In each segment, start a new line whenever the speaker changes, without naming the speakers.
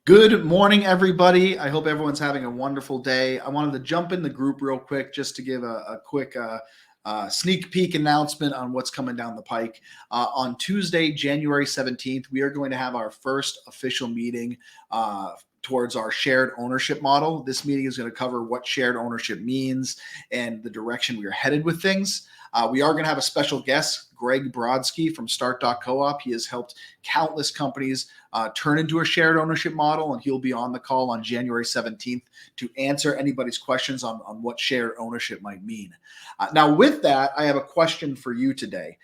Good morning, everybody. I hope everyone's having a wonderful day. I wanted to jump in the group real quick just to give a quick sneak peek announcement on what's coming down the pike. On Tuesday, January 17th, we are going to have our first official meeting towards our shared ownership model. This meeting is going to cover what shared ownership means and the direction we are headed with things. We are going to have a special guest, Greg Brodsky from Start.coop. He has helped countless companies turn into a shared ownership model, and he'll be on the call on January 17th to answer anybody's questions on what shared ownership might mean. Now, with that, I have a question for you today.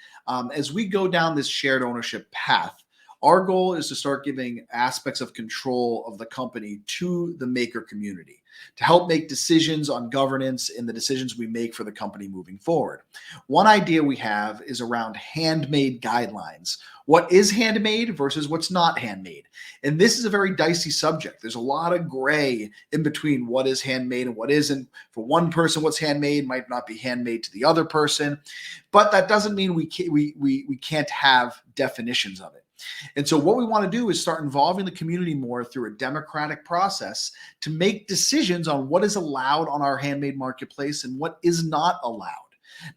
As we go down this shared ownership path, our goal is to start giving aspects of control of the company to the maker community to help make decisions on governance and the decisions we make for the company moving forward. One idea we have is around handmade guidelines. What is handmade versus what's not handmade? And this is a very dicey subject. There's a lot of gray in between what is handmade and what isn't. For one person, what's handmade might not be handmade to the other person, but that doesn't mean we can't have definitions of it. And so, what we want to do is start involving the community more through a democratic process to make decisions on what is allowed on our handmade marketplace and what is not allowed.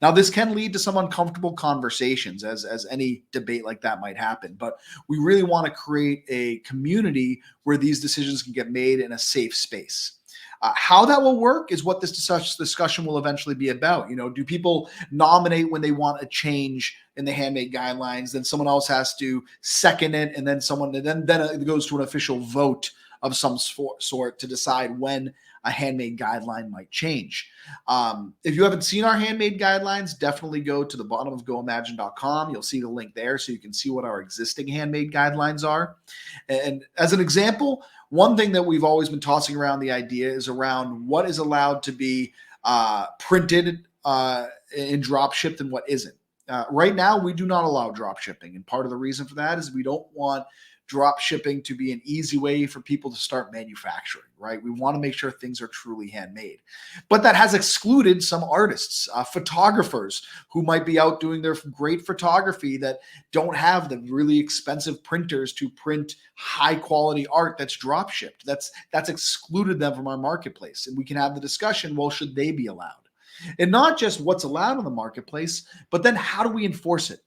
Now, this can lead to some uncomfortable conversations, as any debate like that might happen. But we really want to create a community where these decisions can get made in a safe space. How that will work is what this discussion will eventually be about. Do people nominate when they want a change in the handmade guidelines? Then someone else has to second it, and then it goes to an official vote of some sort to decide when a handmade guideline might change. If you haven't seen our handmade guidelines, definitely go to the bottom of goimagine.com. You'll see the link there so you can see what our existing handmade guidelines are. And as an example, one thing that we've always been tossing around the idea is around what is allowed to be printed and drop shipped and what isn't. Right now, we do not allow drop shipping. And part of the reason for that is we don't want drop shipping to be an easy way for people to start manufacturing, right? We want to make sure things are truly handmade. But that has excluded some artists, photographers who might be out doing their great photography that don't have the really expensive printers to print high quality art that's drop shipped. That's excluded them from our marketplace. And we can have the discussion, well, should they be allowed? And not just what's allowed in the marketplace, but then how do we enforce it?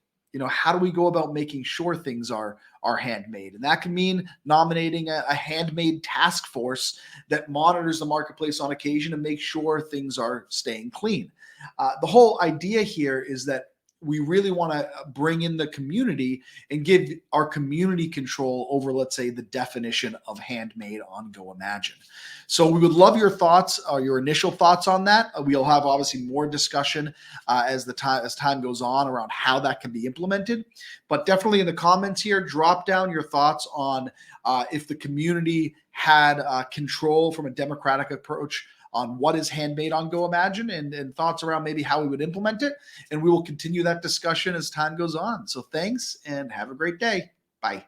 How do we go about making sure things are handmade? And that can mean nominating a handmade task force that monitors the marketplace on occasion and makes sure things are staying clean. The whole idea here is that we really want to bring in the community and give our community control over, let's say, the definition of handmade on goimagine. So we would love your thoughts, your initial thoughts on that. We'll have obviously more discussion as time goes on around how that can be implemented. But definitely in the comments here, drop down your thoughts on if the community had control from a democratic approach on what is handmade on goimagine and thoughts around maybe how we would implement it. And we will continue that discussion as time goes on. So thanks and have a great day. Bye.